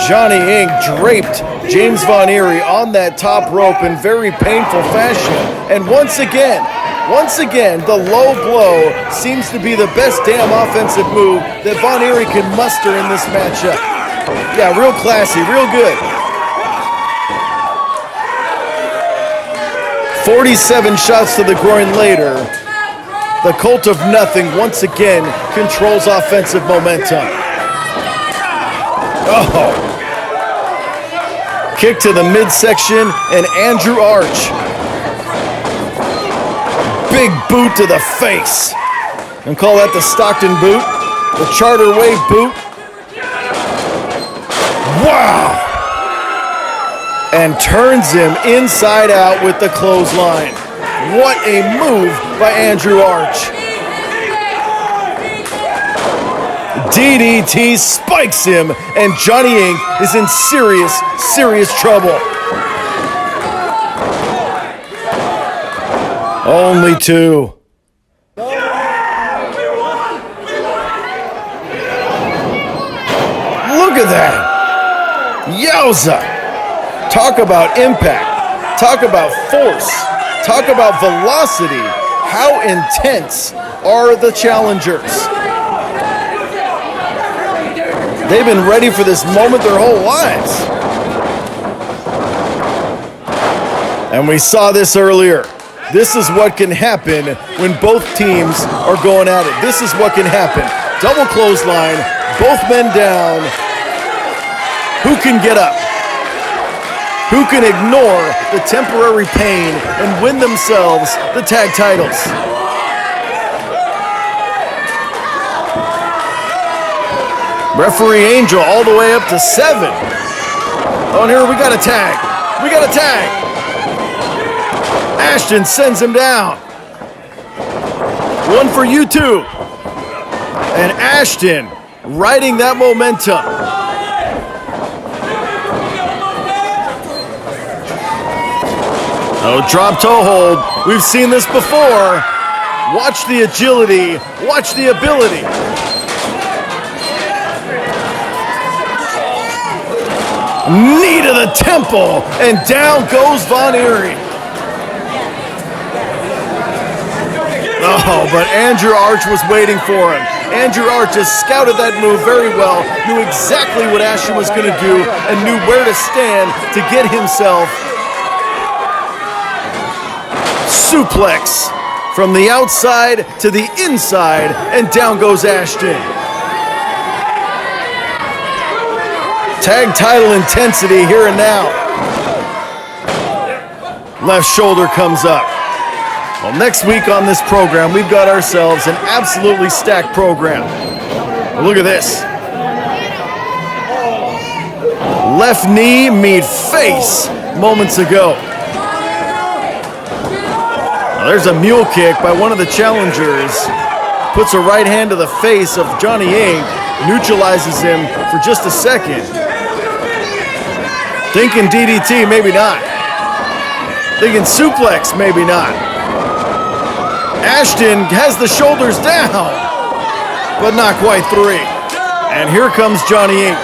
Johnny Inc. draped James Von Eerie on that top rope in very painful fashion. And once again, the low blow seems to be the best damn offensive move that Von Eerie can muster in this matchup. Yeah, real classy, real good. 47 shots to the groin later, the Cult of Nothing once again controls offensive momentum. Oh! Kick to the midsection, and Andrew Arch. Big boot to the face. And call that the Stockton boot, the Charter Wave boot. Wow! And turns him inside out with the clothesline. What a move by Andrew Arch. DDT spikes him, and Johnny Inc. is in serious, serious trouble. Only 2. Look at that. Yowza. Talk about impact, talk about force, talk about velocity. How intense are the challengers? They've been ready for this moment their whole lives. And we saw this earlier. This is what can happen when both teams are going at it. This is what can happen. Double clothesline, both men down. Who can get up? Who can ignore the temporary pain and win themselves the tag titles? Referee Angel all the way up to 7. Oh, and here we got a tag. We got a tag. Ashton sends him down. One for you two. And Ashton riding that momentum. No drop toe hold. We've seen this before. Watch the agility. Watch the ability. Knee to the temple, and down goes Von Eerie. Oh, but Andrew Arch was waiting for him. Andrew Arch has scouted that move very well, knew exactly what Ashton was going to do, and knew where to stand to get himself suplex from the outside to the inside, and down goes Ashton. Tag title intensity here and now. Left shoulder comes up. Well, next week on this program, we've got ourselves an absolutely stacked program. Look at this. Left knee meet face moments ago. Now, there's a mule kick by one of the challengers. Puts a right hand to the face of Johnny Ink, neutralizes him for just a second. Thinking DDT, maybe not. Thinking suplex, maybe not. Ashton has the shoulders down, but not quite three. And here comes Johnny Ink.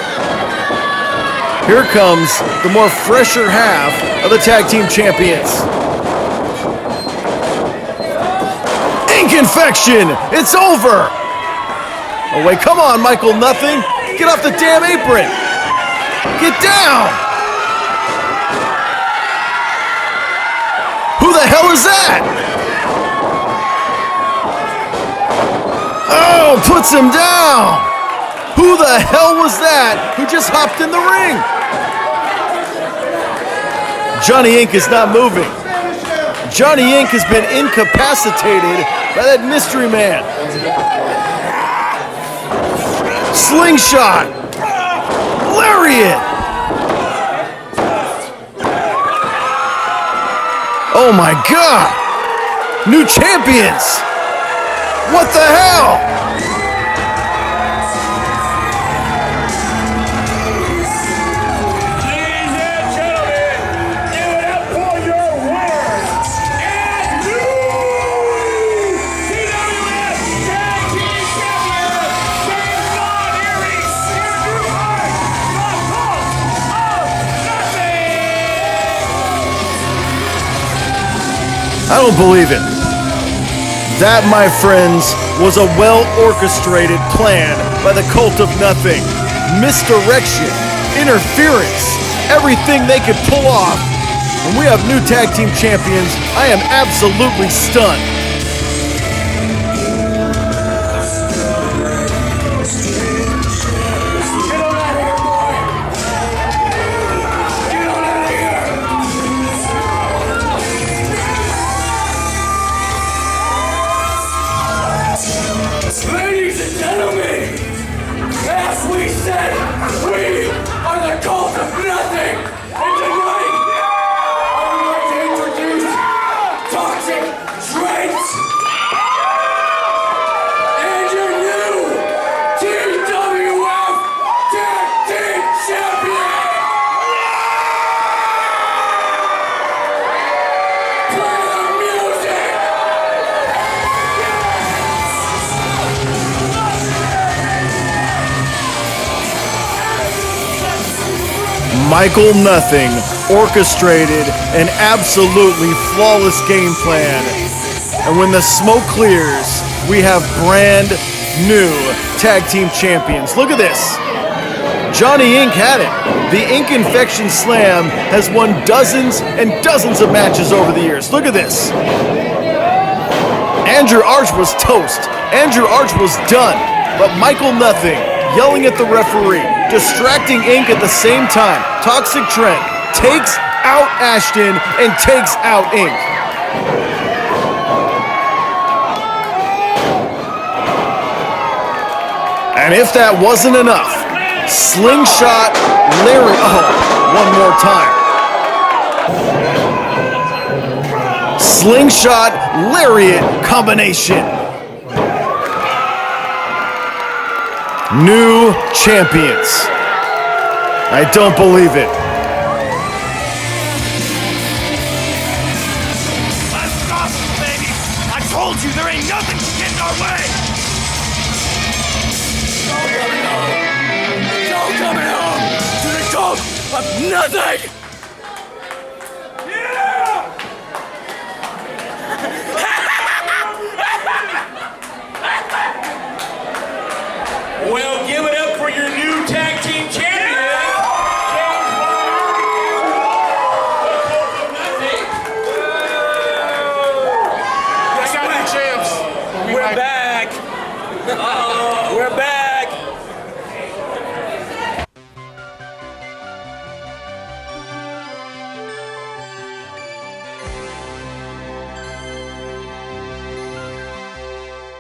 Here comes the more fresher half of the tag team champions. Ink infection, it's over. Oh wait, come on, Michael Nothing. Get off the damn apron. Get down. Who the hell is that? Oh, puts him down! Who the hell was that who just hopped in the ring? Johnny Ink is not moving. Johnny Ink has been incapacitated by that mystery man. Slingshot! Lariat! Oh my God! New champions! What the hell? Ladies and gentlemen, give it up for your winners and new TWF Tag Team Champions, James Von Eerie, Andrew Arch, the Cult of Nothing. I don't believe it. That, my friends, was a well-orchestrated plan by the Cult of Nothing. Misdirection, interference, everything they could pull off. When we have new tag team champions, I am absolutely stunned. Ladies and gentlemen, as we said, we are the Cult of Nothing. And tonight, I would like to introduce Toxic Traits and your new TWF Tag Team Champion. Play the music. Michael Nothing orchestrated an absolutely flawless game plan. And when the smoke clears, we have brand new tag team champions. Look at this. Johnny Ink had it. The Ink Infection Slam has won dozens and dozens of matches over the years. Look at this. Andrew Arch was toast. Andrew Arch was done. But Michael Nothing yelling at the referee, distracting Ink at the same time. Toxic Trent takes out Ashton and takes out Ink. And if that wasn't enough, Slingshot Larry, one more time. Slingshot Lariat combination. New champions. I don't believe it. Let's stop, baby. I told you there ain't nothing to get in our way. Joe coming home to the Cult of nothing! Well, give it up for your new tag team champion. I got the champs. We're back.